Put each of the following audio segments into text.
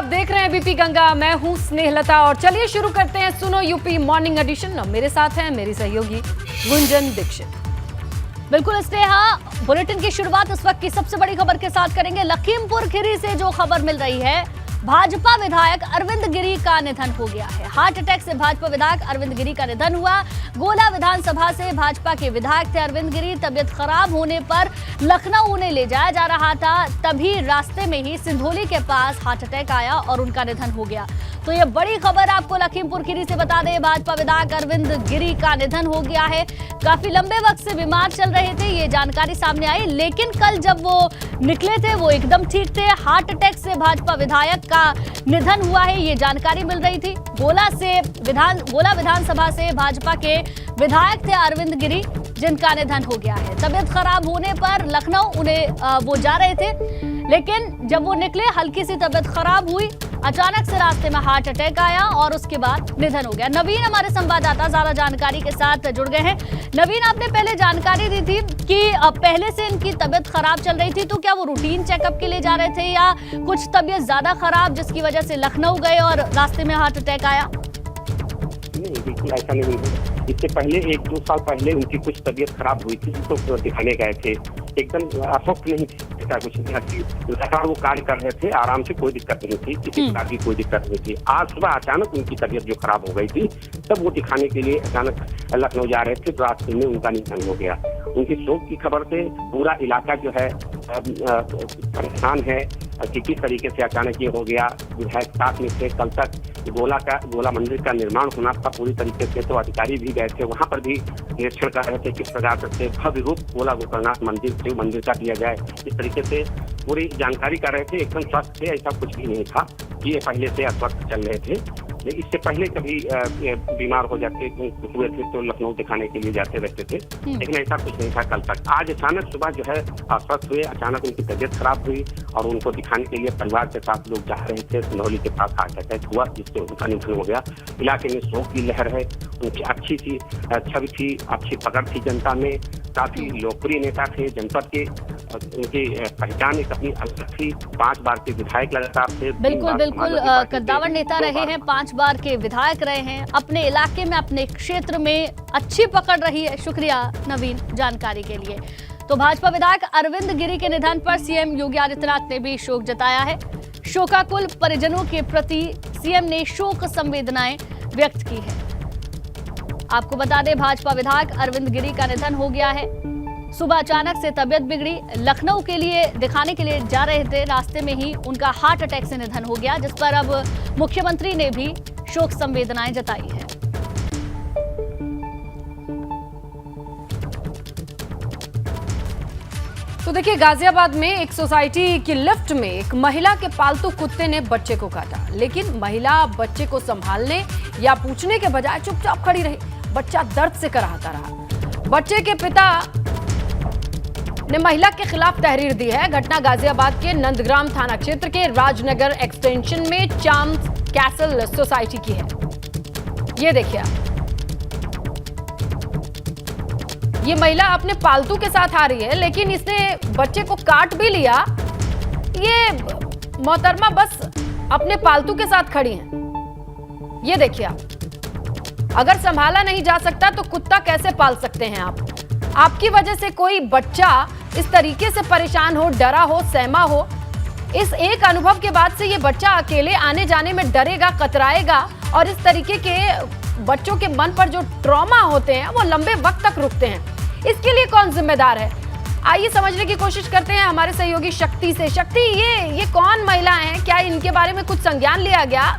देख रहे हैं बीपी गंगा, मैं हूं स्नेहलता और चलिए शुरू करते हैं सुनो यूपी मॉर्निंग एडिशन। मेरे साथ हैं मेरी सहयोगी गुंजन दीक्षित। बिल्कुल स्नेहा, बुलेटिन की शुरुआत इस वक्त की सबसे बड़ी खबर के साथ करेंगे। लखीमपुर खीरी से जो खबर मिल रही है, भाजपा विधायक अरविंद गिरी का निधन हो गया है। हार्ट अटैक से भाजपा विधायक अरविंद गिरी का निधन हुआ। गोला विधानसभा से भाजपा के विधायक थे अरविंद गिरी। तबियत खराब होने पर लखनऊ उन्हें ले जाया जा रहा था, तभी रास्ते में ही सिंधोली के पास हार्ट अटैक आया और उनका निधन हो गया। तो ये बड़ी खबर आपको लखीमपुर खीरी से बता दें, भाजपा विधायक अरविंद गिरी का निधन हो गया है। काफी लंबे वक्त से बीमार चल रहे थे, ये जानकारी सामने आई, लेकिन कल जब वो निकले थे वो एकदम ठीक थे। हार्ट अटैक से भाजपा विधायक का निधन हुआ है, ये जानकारी मिल रही थी। गोला विधानसभा से भाजपा के विधायक थे अरविंद गिरी, जिनका निधन हो गया है। तबियत खराब होने पर लखनऊ उन्हें वो जा रहे थे, लेकिन जब वो निकले हल्की सी तबियत खराब हुई, अचानक से रास्ते में हार्ट अटैक आया और उसके बाद निधन हो गया। नवीन हमारे संवाददाता ज्यादा जानकारी के साथ जुड़ गए हैं। नवीन, आपने पहले जानकारी दी थी कि पहले से इनकी तबियत खराब चल रही थी, तो क्या वो रूटीन चेकअप के लिए जा रहे थे या कुछ तबियत ज्यादा खराब जिसकी वजह से लखनऊ गए और रास्ते में हार्ट अटैक आया? नहीं, बिल्कुल ऐसा नहीं है। इससे पहले 1-2 साल पहले उनकी कुछ तबीयत खराब हुई थी, तो दिखाने गए थे। एकदम अस्वस्थ नहीं थे, कुछ नहीं, लगातार वो कार्य कर रहे थे, आराम से, कोई दिक्कत नहीं थी, किसी प्रकार की कोई दिक्कत नहीं थी। आज सुबह अचानक उनकी तबीयत जो खराब हो गई थी, तब वो दिखाने के लिए अचानक लखनऊ जा रहे थे, तो रास्ते में उनका निधन हो गया। उनकी शोक की खबर से पूरा इलाका जो है परेशान है कि किस तरीके से अचानक ये हो गया। विधायक साथ में थे, कल तक गोला मंदिर का निर्माण होना था पूरी तरीके से, तो अधिकारी भी गए थे, वहां पर भी निरीक्षण कर रहे थे किस प्रकार से भव्य रूप गोला गोकर्णनाथ मंदिर का दिया जाए। इस तरीके से पूरी जानकारी कर रहे थे, एकदम स्वस्थ थे, ऐसा कुछ भी नहीं था। ये पहले से अस्वस्थ चल रहे थे, लेकिन इससे पहले कभी बीमार हो जाते हुए थे तो लखनऊ दिखाने के लिए जाते रहते थे, लेकिन ऐसा कुछ नहीं था कल तक। आज अचानक सुबह जो है अस्वस्थ हुए, अचानक उनकी तबीयत खराब हुई और उनको दिखाने के लिए परिवार के साथ लोग जा रहे थे। सिंधौली के पास हार्ट अटैक हुआ, जिससे उनका निधन हो गया। इलाके में शोक की लहर है। उनकी अच्छी सी छवि थी, अच्छी पकड़ थी जनता में, काफी लोकप्रिय नेता थे जनपद के, उनकी पहचान एक अपनी अलग थी। 5 बार के विधायक लगातार थे। बिल्कुल कद्दावर नेता रहे हैं, 5 बार के विधायक रहे हैं, अपने इलाके में, अपने क्षेत्र में अच्छी पकड़ रही है। शुक्रिया नवीन जानकारी के लिए। तो भाजपा विधायक अरविंद गिरी के निधन पर सीएम योगी आदित्यनाथ ने भी शोक जताया है। शोकाकुल परिजनों के प्रति सीएम ने शोक संवेदनाएं व्यक्त की है। आपको बता दें, भाजपा विधायक अरविंद गिरी का निधन हो गया है। सुबह अचानक से तबियत बिगड़ी, लखनऊ के लिए दिखाने के लिए जा रहे थे, रास्ते में ही उनका हार्ट अटैक से निधन हो गया, जिस पर अब मुख्यमंत्री ने भी शोक संवेदनाएं जताई है। तो देखिए, गाजियाबाद में एक सोसाइटी की लिफ्ट में एक महिला के पालतू कुत्ते ने बच्चे को काटा, लेकिन महिला बच्चे को संभालने या पूछने के बजाय चुपचाप खड़ी रही। बच्चा दर्द से कराहता रहा। बच्चे के पिता ने महिला के खिलाफ तहरीर दी है। घटना गाजियाबाद के नंदग्राम थाना क्षेत्र के राजनगर एक्सटेंशन में चाम्स कैसल सोसाइटी की है। ये देखिए, ये महिला अपने पालतू के साथ आ रही है, लेकिन इसने बच्चे को काट भी लिया। ये मोहतरमा बस अपने पालतू के साथ खड़ी हैं। ये देखिए, अगर संभाला नहीं जा सकता तो कुत्ता कैसे पाल सकते हैं आप? आपकी वजह से कोई बच्चा इस तरीके से परेशान हो, डरा हो, सहमा हो। इस एक अनुभव के बाद से ये बच्चा अकेले आने जाने में डरेगा, कतराएगा और इस तरीके के बच्चों के मन पर जो ट्रॉमा होते हैं वो लंबे वक्त तक रुकते हैं। इसके लिए कौन जिम्मेदार है? आइए समझने की कोशिश करते हैं हमारे सहयोगी शक्ति से। शक्ति, ये कौन महिला हैं? क्या इनके बारे में कुछ संज्ञान लिया गया?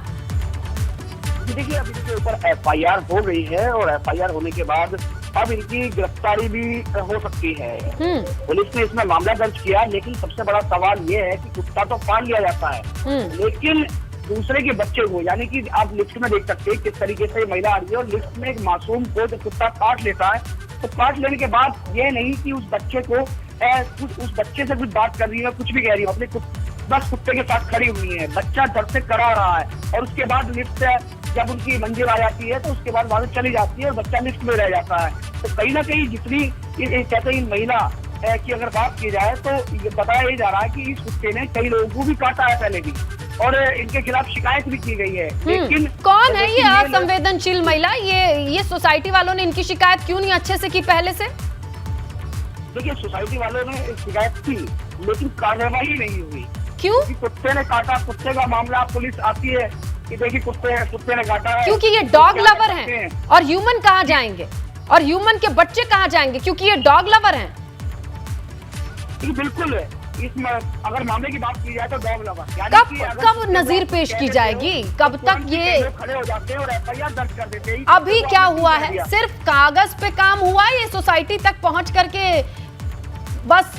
देखिए, अभी इनके ऊपर FIR हो गई है और FIR होने के बाद अब इनकी गिरफ्तारी भी हो सकती है। पुलिस ने इसमें मामला दर्ज किया, लेकिन सबसे बड़ा सवाल ये है कि कुत्ता तो पाल लिया जाता है, लेकिन दूसरे के बच्चे को, यानी कि आप लिफ्ट में देख सकते हैं किस तरीके से महिला आ रही है और लिफ्ट में एक मासूम को जब कुत्ता काट लेता है, तो काट लेने के बाद ये नहीं कि उस बच्चे को उस बच्चे से कुछ बात कर रही है, कुछ भी कह रही है, अपने बस कुत्ते के साथ खड़ी हुई है। बच्चा दर्द से करा रहा है और उसके बाद लिफ्ट से जब उनकी मंजिल आ जाती है तो उसके बाद वहां से चली जाती है और बच्चा लिफ्ट में रह जाता है। तो कहीं ना कहीं जितनी कहते हैं महिला की अगर बात की जाए तो ये बताया जा रहा है कि इस कुत्ते ने कई लोगों को भी काटा है पहले भी, और इनके खिलाफ शिकायत भी की गई है। लेकिन कौन है ये लोग- असंवेदनशील महिला? ये सोसाइटी वालों ने इनकी शिकायत क्यों नहीं अच्छे से की पहले से? देखिए, सोसाइटी वालों ने शिकायत की लेकिन कार्रवाई नहीं हुई। क्यों? कि कुत्ते ने काटा, कुत्ते का मामला पुलिस आती है कि देखिए कुत्ते ने काटा है, क्योंकि ये तो डॉग क्या लवर कर सकते हैं और ह्यूमन कहाँ जाएंगे और ह्यूमन के बच्चे कहाँ जाएंगे, क्योंकि ये डॉग लवर हैं। ये बिल्कुल है। इसमें अगर मामले की बात की जाए तो डॉग लवर यानी कि अगर कब कुत्ते नजीर को पेश की कह जाएगी? देते हो, कब तो तक तुरंत ये ही लोग खड़े हो जाते हैं और एफआईआर दर्ज कर देते हैं। अभी क्या हुआ है? सिर्फ कागज पे काम हुआ है? ये सोसाइटी तक पहुंच करके बस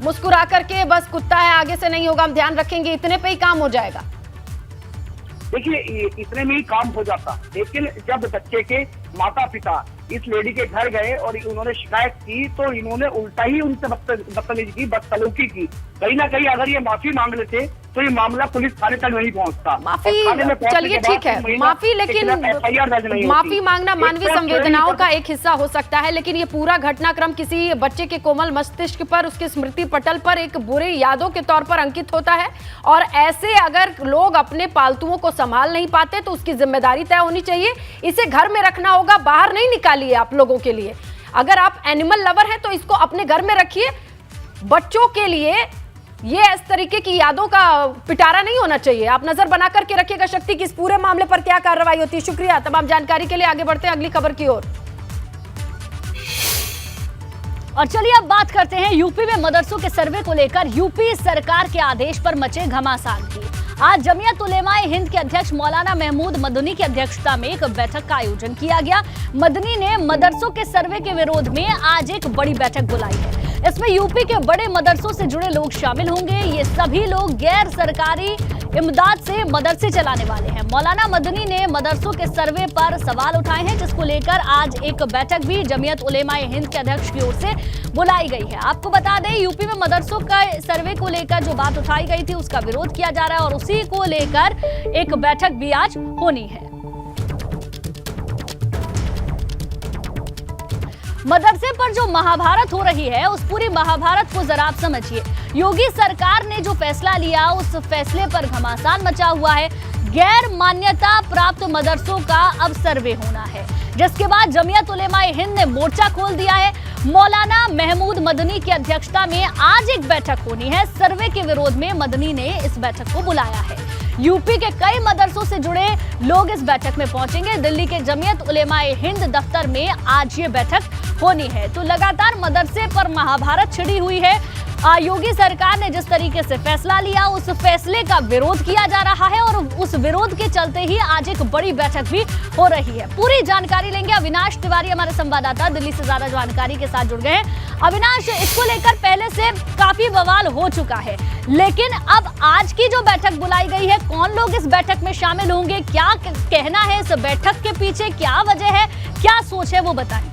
मुस्कुरा करके बस कुत्ता है आगे से नहीं होगा, हम ध्यान रखेंगे, इतने पे ही काम हो जाएगा? देखिए, इतने में ही काम हो जाता, लेकिन जब बच्चे के माता पिता इस लेडी के घर गए और उन्होंने शिकायत की तो इन्होंने उल्टा ही उनसे बदतमीजी की, बदसलूकी की। कहीं ना कहीं अगर ये माफी मांग लेते तो ये मामला पुलिस थाने तक नहीं पहुंचता। माफी, और थाने में पहुंचने चलिए के बाद ठीक है, महिला माफी, के खिलाफ लेकिन FIR दर्ज नहीं होती। माफी मांगना मानवीय 124 संवेदनाओं का एक हिस्सा हो सकता है, लेकिन ये पूरा घटनाक्रम किसी बच्चे के कोमल मस्तिष्क पर, उसके स्मृति पटल पर एक बुरी यादों के तौर पर अंकित होता है। और ऐसे अगर लोग अपने पालतुओं को संभाल नहीं पाते तो उसकी जिम्मेदारी तय होनी चाहिए। इसे घर में रखना होगा, बाहर नहीं निकालिए आप लोगों के लिए। अगर आप एनिमल लवर हैं तो इसको अपने घर में रखिए। बच्चों के लिए ये इस तरीके की यादों का पिटारा नहीं होना चाहिए। आप नजर बना करके रखिएगा शक्ति की इस पूरे मामले पर क्या कार्रवाई होती है। शुक्रिया तमाम जानकारी के लिए। आगे बढ़ते हैं अगली खबर की ओर। और चलिए अब बात करते हैं यूपी में मदरसों के सर्वे को लेकर यूपी सरकार के आदेश पर मचे घमासान की। आज जमीयत उलेमाए हिंद के अध्यक्ष मौलाना महमूद मदनी की अध्यक्षता में एक बैठक का आयोजन किया गया। मदनी ने मदरसों के सर्वे के विरोध में आज एक बड़ी बैठक बुलाई है। इसमें यूपी के बड़े मदरसों से जुड़े लोग शामिल होंगे। ये सभी लोग गैर सरकारी इमदाद से मदरसे चलाने वाले हैं। मौलाना मदनी ने मदरसों के सर्वे पर सवाल उठाए हैं, जिसको लेकर आज एक बैठक भी जमीयत उलेमाए हिंद के अध्यक्ष की ओर से बुलाई गई है। आपको बता दें, यूपी में मदरसों का सर्वे को लेकर जो बात उठाई गई थी उसका विरोध किया जा रहा है और उसी को लेकर एक बैठक भी आज होनी है। मदरसे पर जो महाभारत हो रही है उस पूरी महाभारत को जरा आप समझिए। योगी सरकार ने जो फैसला लिया उस फैसले पर घमासान मचा हुआ है। गैर मान्यता प्राप्त मदरसों का अब सर्वे होना है, जिसके बाद जमीयत उलेमाए हिंद ने मोर्चा खोल दिया है। मौलाना महमूद मदनी की अध्यक्षता में आज एक बैठक होनी है। सर्वे के विरोध में मदनी ने इस बैठक को बुलाया है। यूपी के कई मदरसों से जुड़े लोग इस बैठक में पहुंचेंगे। दिल्ली के जमीयत उलेमाए हिंद दफ्तर में आज ये बैठक होनी है। तो लगातार मदरसे पर महाभारत छिड़ी हुई है। योगी सरकार ने जिस तरीके से फैसला लिया उस फैसले का विरोध किया जा रहा है और उस विरोध के चलते ही आज एक बड़ी बैठक भी हो रही है। पूरी जानकारी लेंगे। अविनाश तिवारी हमारे संवाददाता दिल्ली से ज्यादा जानकारी के साथ जुड़ गए हैं। अविनाश, इसको लेकर पहले से काफी बवाल हो चुका है, लेकिन अब आज की जो बैठक बुलाई गई है, कौन लोग इस बैठक में शामिल होंगे, क्या कहना है इस बैठक के पीछे, क्या वजह है, क्या सोच है, वो बताएं।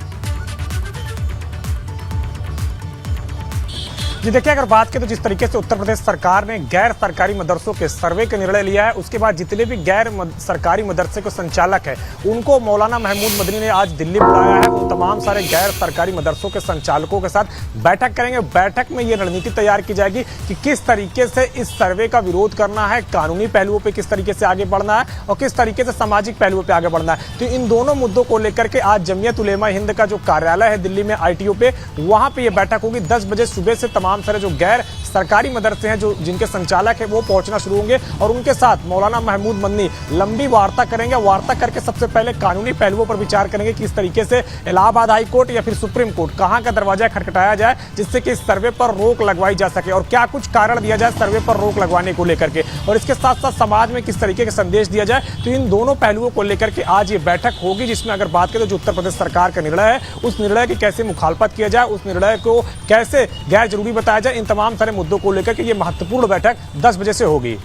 जी देखिए, अगर बात करें तो जिस तरीके से उत्तर प्रदेश सरकार ने गैर सरकारी मदरसों के सर्वे का निर्णय लिया है, उसके बाद जितने भी गैर सरकारी मदरसे के संचालक हैं उनको मौलाना महमूद मदनी ने आज दिल्ली बुलाया है। वो तमाम सारे गैर सरकारी मदरसों के संचालकों के साथ बैठक करेंगे। बैठक में ये रणनीति तैयार की जाएगी कि किस तरीके से इस सर्वे का विरोध करना है, कानूनी पहलुओं पर किस तरीके से आगे बढ़ना है और किस तरीके से सामाजिक पहलुओं पर आगे बढ़ना है। तो इन दोनों मुद्दों को लेकर के आज जमीयत उलेमा हिंद का जो कार्यालय है दिल्ली में ITO पे, वहां पर यह बैठक होगी। 10 बजे सुबह से तमाम सारे जो गैर सरकारी मदरसे हैं, जो जिनके संचालक हैं, वो पहुंचना शुरू होंगे और उनके साथ मौलाना महमूद मदनी लंबी वार्ता करेंगे। वार्ता करके सबसे पहले कानूनी पहलुओं पर विचार करेंगे कि इस तरीके से इलाहाबाद हाई कोर्ट या फिर सुप्रीम कोर्ट कहां का दरवाजा खटखटाया जाए जिससे कि इस सर्वे पर रोक लगवाई जा सके और क्या कुछ कारण दिया जाए सर्वे पर रोक लगवाने को लेकर के, और इसके साथ साथ समाज में किस तरीके का संदेश दिया जाए। तो इन दोनों पहलुओं को लेकर के आज ये बैठक होगी, जिसमें अगर बात करें तो जो उत्तर प्रदेश सरकार का निर्णय है उस निर्णय की कैसे मुखालफत किया जाए, उस निर्णय को कैसे गैर जरूरी बताया जाए, इन तमाम सारे मुद्दों को लेकर के ये महत्वपूर्ण बैठक 10 बजे से होगी।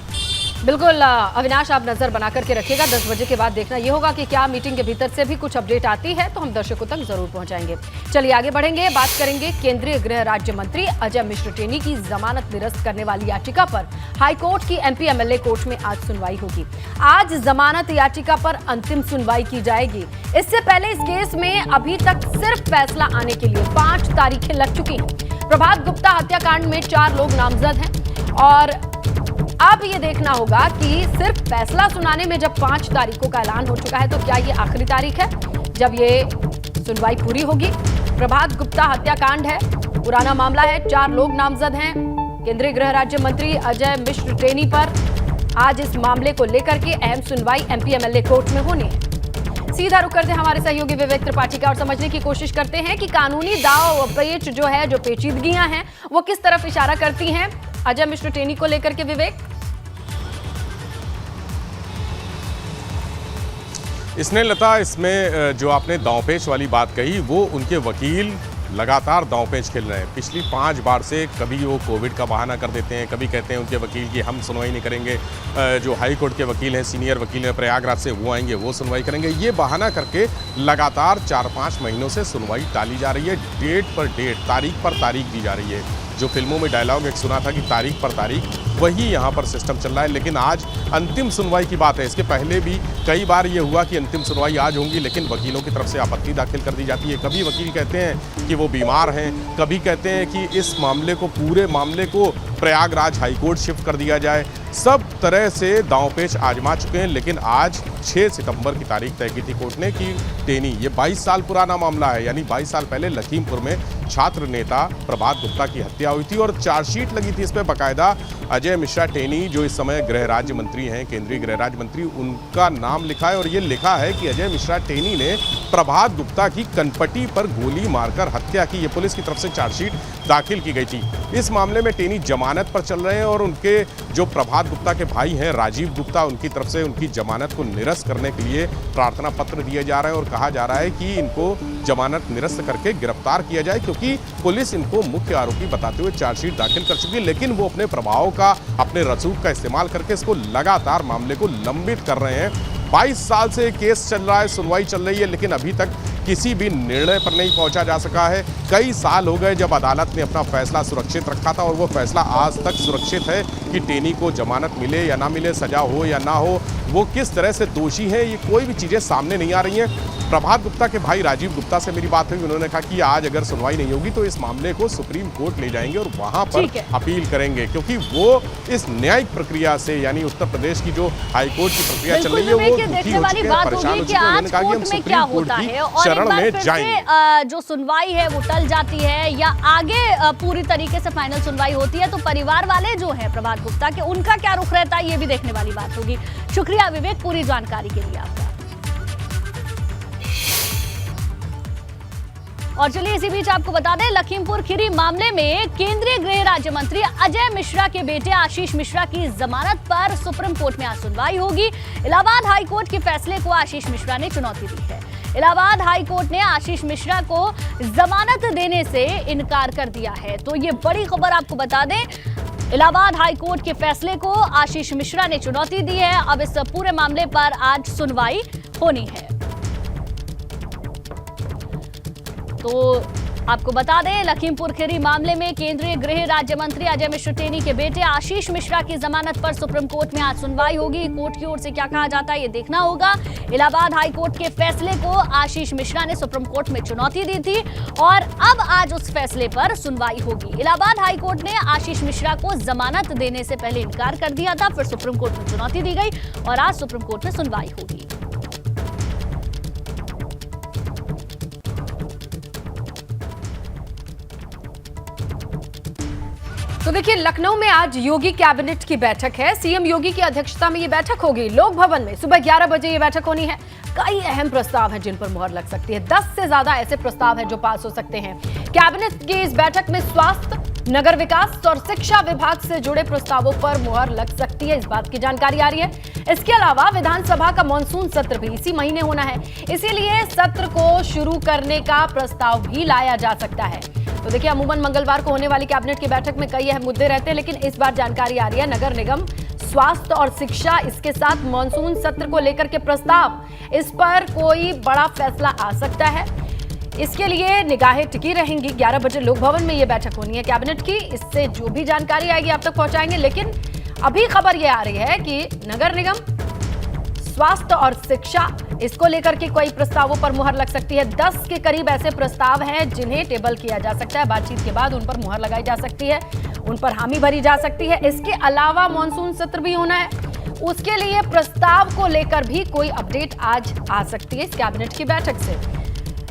बिल्कुल अविनाश, आप नजर बना करके रखिएगा। 10 बजे के बाद देखना ये होगा कि क्या मीटिंग के भीतर से भी कुछ अपडेट आती है तो हम दर्शकों तक जरूर पहुंचाएंगे। चलिए आगे बढ़ेंगे, बात करेंगे केंद्रीय गृह राज्य मंत्री अजय मिश्र टेनी की जमानत निरस्त करने वाली याचिका पर हाईकोर्ट की MP MLA कोर्ट में आज सुनवाई होगी। आज जमानत याचिका पर अंतिम सुनवाई की जाएगी। इससे पहले इस केस में अभी तक सिर्फ फैसला आने के लिए 5 तारीखें लग चुकी हैं। प्रभात गुप्ता हत्याकांड में 4 लोग नामजद हैं और अब ये देखना होगा कि सिर्फ फैसला सुनाने में जब 5 तारीखों का ऐलान हो चुका है तो क्या ये आखिरी तारीख है जब ये सुनवाई पूरी होगी। प्रभात गुप्ता हत्याकांड है, पुराना मामला है, 4 लोग नामजद हैं। केंद्रीय गृह राज्य मंत्री अजय मिश्र टेनी पर आज इस मामले को लेकर के अहम सुनवाई एमपी-एमएलए कोर्ट में होनी है। सीधा रुक करते हैं हमारे सहयोगी विवेक त्रिपाठी का और समझने की कोशिश करते हैं कि कानूनी दाव पेच जो है, जो पेचीदगियां हैं, वो किस तरफ इशारा करती हैं अजय मिश्र टेनी को लेकर के। विवेक, इसने लता, इसमें जो आपने दांवपेच वाली बात कही, वो उनके वकील लगातार दांवपेच खेल रहे हैं। पिछली 5 बार से कभी वो कोविड का बहाना कर देते हैं, कभी कहते हैं उनके वकील की हम सुनवाई नहीं करेंगे, जो हाई कोर्ट के वकील हैं, सीनियर वकील हैं प्रयागराज से, वो आएंगे, वो सुनवाई करेंगे। ये बहाना करके लगातार 4-5 महीनों से सुनवाई टाली जा रही है। डेट पर डेट, तारीख पर तारीख दी जा रही है। जो फिल्मों में डायलॉग एक सुना था कि तारीख पर तारीख, वही यहाँ पर सिस्टम चल रहा है। लेकिन आज अंतिम सुनवाई की बात है। इसके पहले भी कई बार ये हुआ कि अंतिम सुनवाई आज होगी, लेकिन वकीलों की तरफ से आपत्ति दाखिल कर दी जाती है। कभी वकील कहते हैं कि वो बीमार हैं, कभी कहते हैं कि इस मामले को, पूरे मामले को प्रयागराज हाईकोर्ट शिफ्ट कर दिया जाए। सब तरह से दांवपेच आजमा चुके हैं, लेकिन आज 6 सितंबर की तारीख तय की थी कोर्ट ने कि टेनी, ये 22 साल पुराना मामला है, यानी 22 साल पहले लखीमपुर में छात्र नेता प्रभात गुप्ता की हत्या हुई थी और चार्जशीट लगी थी इस पर बाकायदा। अजय मिश्रा टेनी, जो इस समय गृह राज्य मंत्री हैं, केंद्रीय गृह राज्य मंत्री, उनका नाम लिखा है और ये लिखा है कि अजय मिश्रा टेनी ने प्रभात गुप्ता की कनपटी पर गोली मारकर हत्या की। ये पुलिस की तरफ से चार्जशीट दाखिल की गई थी। इस मामले में टेनी जमानत पर चल रहे हैं और उनके जो प्रभात गुप्ता के भाई हैं राजीव गुप्ता, उनकी तरफ से उनकी जमानत को निरस्त करने के लिए प्रार्थना पत्र दिए जा रहे हैं और कहा जा रहा है कि इनको जमानत निरस्त करके गिरफ्तार किया जाए, क्योंकि पुलिस इनको मुख्य आरोपी बताते हुए चार्जशीट दाखिल कर चुकी है। लेकिन वो अपने प्रभाव का, अपने रसूख का इस्तेमाल करके इसको लगातार मामले को लंबित कर रहे हैं। 22 साल से केस चल रहा है, सुनवाई चल रही है, लेकिन अभी तक किसी भी निर्णय पर नहीं पहुंचा जा सका है। कई साल हो गए जब अदालत ने अपना फैसला सुरक्षित रखा था और वो फैसला आज तक सुरक्षित है कि टेनी को जमानत मिले या ना मिले, सजा हो या ना हो, वो किस तरह से दोषी है, ये कोई भी चीज़ें सामने नहीं आ रही हैं। प्रभात गुप्ता के भाई राजीव गुप्ता से मेरी बात हुई, उन्होंने कहा कि आज अगर सुनवाई नहीं होगी तो इस मामले को सुप्रीम कोर्ट ले जाएंगे और वहां पर अपील करेंगे, क्योंकि वो इस न्यायिक प्रक्रिया से, यानी उत्तर प्रदेश की जो हाईकोर्ट की प्रक्रिया चल रही है, वो दुखी हो चुके हैं, परेशान हो चुके हैं। उन्होंने कहा कि हम सुप्रीम कोर्ट की शरण में जाएंगे। जो सुनवाई है वो टल जाती है या आगे पूरी तरीके से फाइनल सुनवाई होती है, तो परिवार वाले जो है प्रभात गुप्ता के, उनका क्या रुख रहता है, ये भी देखने वाली बात होगी। शुक्रिया विवेक पूरी जानकारी के लिए आपका। और चलिए इसी बीच आपको बता दें, लखीमपुर खीरी मामले में केंद्रीय गृह राज्य मंत्री अजय मिश्रा के बेटे आशीष मिश्रा की जमानत पर सुप्रीम कोर्ट में आज सुनवाई होगी। इलाहाबाद हाई कोर्ट के फैसले को आशीष मिश्रा ने चुनौती दी है। इलाहाबाद हाई कोर्ट ने आशीष मिश्रा को जमानत देने से इनकार कर दिया है। तो ये बड़ी खबर आपको बता दें, इलाहाबाद हाई कोर्ट के फैसले को आशीष मिश्रा ने चुनौती दी है। अब इस पूरे मामले पर आज सुनवाई होनी है। तो आपको बता दें, लखीमपुर खीरी मामले में केंद्रीय गृह राज्य मंत्री अजय मिश्र टेनी के बेटे आशीष मिश्रा की जमानत पर सुप्रीम कोर्ट में आज सुनवाई होगी। कोर्ट की ओर से क्या कहा जाता है ये देखना होगा। इलाहाबाद हाई कोर्ट के फैसले को आशीष मिश्रा ने सुप्रीम कोर्ट में चुनौती दी थी और अब आज उस फैसले पर सुनवाई होगी। इलाहाबाद हाई कोर्ट ने आशीष मिश्रा को जमानत देने से पहले इनकार कर दिया था, फिर सुप्रीम कोर्ट में चुनौती दी गई और आज सुप्रीम कोर्ट में सुनवाई होगी। तो देखिए, लखनऊ में आज योगी कैबिनेट की बैठक है। सीएम योगी की अध्यक्षता में ये बैठक होगी। लोक भवन में सुबह 11 बजे ये बैठक होनी है। कई अहम प्रस्ताव हैं जिन पर मुहर लग सकती है। 10 से ज्यादा ऐसे प्रस्ताव हैं जो पास हो सकते हैं। कैबिनेट की इस बैठक में स्वास्थ्य, नगर विकास और शिक्षा विभाग से जुड़े प्रस्तावों पर मुहर लग सकती है, इस बात की जानकारी आ रही है। इसके अलावा विधानसभा का मॉनसून सत्र भी इसी महीने होना है, इसीलिए सत्र को शुरू करने का प्रस्ताव भी लाया जा सकता है। तो देखिए, अमूमन मंगलवार को होने वाली कैबिनेट की बैठक में कई अहम मुद्दे रहते हैं, लेकिन इस बार जानकारी आ रही है नगर निगम, स्वास्थ्य और शिक्षा, इसके साथ मॉनसून सत्र को लेकर के प्रस्ताव, इस पर कोई बड़ा फैसला आ सकता है। इसके लिए निगाहें टिकी रहेंगी। 11 बजे लोक भवन में यह बैठक होनी है कैबिनेट की। इससे जो भी जानकारी आएगी आप तक पहुंचाएंगे। लेकिन अभी खबर यह आ रही है कि नगर निगम, स्वास्थ्य और शिक्षा, इसको लेकर के कोई प्रस्तावों पर मुहर लग सकती है। 10 के करीब ऐसे प्रस्ताव हैं जिन्हें टेबल किया जा सकता है। बातचीत के बाद उन पर मुहर लगाई जा सकती है। उन पर हामी भरी जा सकती है। इसके अलावा मॉनसून सत्र भी होना है, उसके लिए प्रस्ताव को लेकर भी कोई अपडेट आज आ सकती है इस कैबिनेट की बैठक से।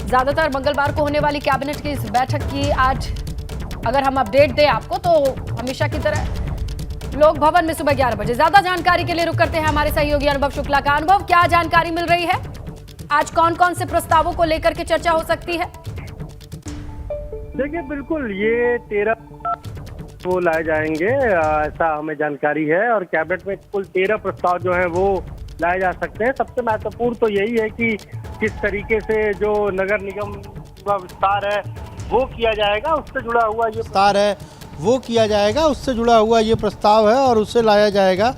ज्यादातर मंगलवार को होने वाली कैबिनेट की इस बैठक की आज अगर हम अपडेट दें आपको तो हमेशा की तरह लोक भवन में सुबह 11 बजे। ज्यादा जानकारी के लिए रुक करते हैं हमारे सहयोगी अनुभव शुक्ला का। अनुभव, क्या जानकारी मिल रही है? आज कौन कौन से प्रस्तावों को लेकर के चर्चा हो सकती है? देखिए, बिल्कुल ये 13 वो लाए जाएंगे, ऐसा हमें जानकारी है। और कैबिनेट में कुल 13 प्रस्ताव जो हैं वो लाए जा सकते हैं। सबसे महत्वपूर्ण तो यही है कि किस तरीके से जो नगर निगम का विस्तार है वो किया जाएगा, उससे जुड़ा हुआ ये विस्तार है वो किया जाएगा, उससे जुड़ा हुआ ये प्रस्ताव है और उससे लाया जाएगा।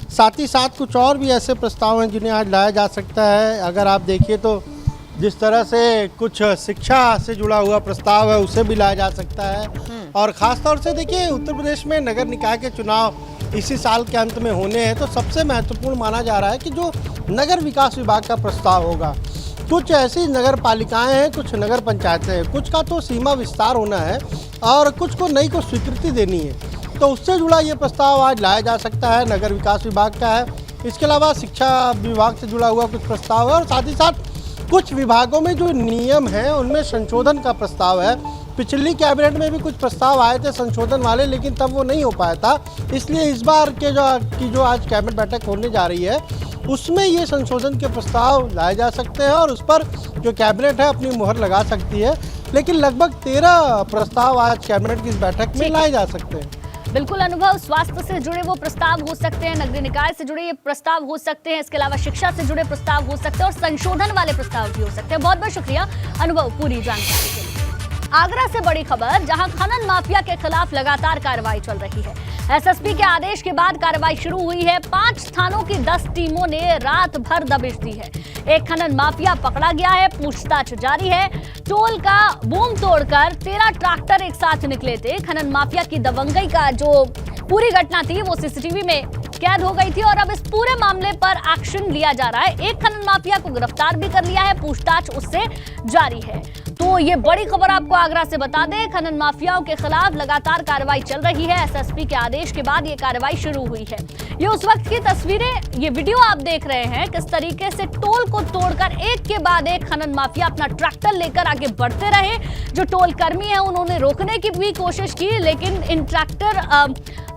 साथ ही साथ कुछ और भी ऐसे प्रस्ताव हैं जिन्हें आज लाया जा सकता है। अगर आप देखिए तो जिस तरह से कुछ शिक्षा से जुड़ा हुआ प्रस्ताव है उसे भी लाया जा सकता है। और ख़ास तौर से देखिए, उत्तर प्रदेश में नगर निकाय के चुनाव इसी साल के अंत में होने हैं, तो सबसे महत्वपूर्ण माना जा रहा है कि जो नगर विकास विभाग का प्रस्ताव होगा, कुछ ऐसी नगर पालिकाएं हैं, कुछ नगर पंचायतें हैं, कुछ का तो सीमा विस्तार होना है और कुछ को नई को स्वीकृति देनी है, तो उससे जुड़ा ये प्रस्ताव आज लाया जा सकता है। नगर विकास विभाग का है। इसके अलावा शिक्षा विभाग से जुड़ा हुआ कुछ प्रस्ताव है और साथ ही साथ कुछ विभागों में जो नियम हैं उनमें संशोधन का प्रस्ताव है। पिछली कैबिनेट में भी कुछ प्रस्ताव आए थे संशोधन वाले, लेकिन तब वो नहीं हो पाया था। इसलिए इस बार के जो आज कैबिनेट बैठक होने जा रही है उसमें ये संशोधन के प्रस्ताव लाए जा सकते हैं और उस पर जो कैबिनेट है अपनी मुहर लगा सकती है। लेकिन लगभग 13 प्रस्ताव आज कैबिनेट की इस बैठक में लाए जा सकते हैं। बिल्कुल अनुभव, स्वास्थ्य से जुड़े वो प्रस्ताव हो सकते हैं, नगरीय निकाय से जुड़े ये प्रस्ताव हो सकते हैं, इसके अलावा शिक्षा से जुड़े प्रस्ताव हो सकते हैं और संशोधन वाले प्रस्ताव भी हो सकते हैं। बहुत बहुत शुक्रिया अनुभव पूरी जानकारी के लिए। आगरा से बड़ी खबर, जहां खनन माफिया के खिलाफ लगातार कार्रवाई चल रही है। एसएसपी के आदेश के बाद कार्रवाई शुरू हुई है। 5 थानों की 10 टीमों ने रात भर दबिश दी है। एक खनन माफिया पकड़ा गया है, पूछताछ जारी है। टोल का बूम तोड़कर 13 ट्रैक्टर एक साथ निकले थे। खनन माफिया की दबंगई का जो पूरी घटना थी वो सीसीटीवी में कैद हो गई थी और अब इस पूरे मामले पर एक्शन लिया जा रहा है। एक खनन माफिया को गिरफ्तार भी कर लिया है, पूछताछ उससे जारी है। तो ये बड़ी खबर आपको आगरा से बता दें, खनन माफियाओं के खिलाफ लगातार कार्रवाई चल रही है। एसएसपी के आदेश के बाद ये कार्रवाई शुरू हुई है। ये उस वक्त की तस्वीरें, ये वीडियो आप देख रहे हैं किस तरीके से टोल को तोड़कर एक के बाद एक खनन माफिया अपना ट्रैक्टर लेकर आगे बढ़ते रहे। जो टोल कर्मी है उन्होंने रोकने की भी कोशिश की, लेकिन इन ट्रैक्टर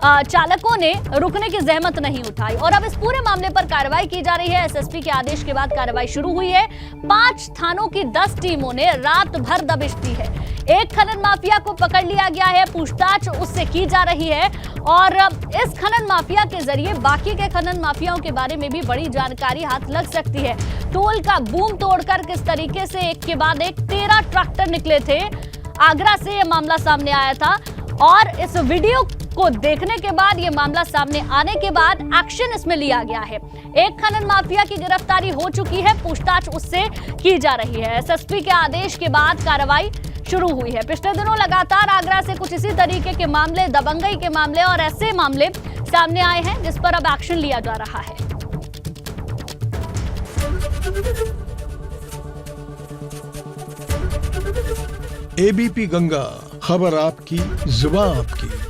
चालकों ने रुकने की जहमत नहीं उठाई और अब इस पूरे मामले पर कार्रवाई की जा रही है। एसएसपी के आदेश के बाद कार्रवाई शुरू हुई है। 5 थानों की 10 टीमों ने रात भर दबिश दी है। एक खनन माफिया को पकड़ लिया गया है, पूछताछ उससे की जा रही है और इस खनन माफिया के जरिए बाकी के खनन माफियाओं के बारे में भी बड़ी जानकारी हाथ लग सकती है। टोल का बूम तोड़कर किस तरीके से एक के बाद एक 13 ट्रैक्टर निकले थे। आगरा से यह मामला सामने आया था और इस वीडियो को देखने के बाद, ये मामला सामने आने के बाद एक्शन इसमें लिया गया है। एक खनन माफिया की गिरफ्तारी हो चुकी है, पूछताछ उससे की जा रही है। एसएसपी के आदेश के बाद कार्रवाई शुरू हुई है। पिछले दिनों लगातार आगरा से कुछ इसी तरीके के मामले, दबंगई के मामले और ऐसे मामले सामने आए हैं जिस पर अब एक्शन लिया जा रहा है। एबीपी गंगा, खबर आपकी, जुबान आपकी।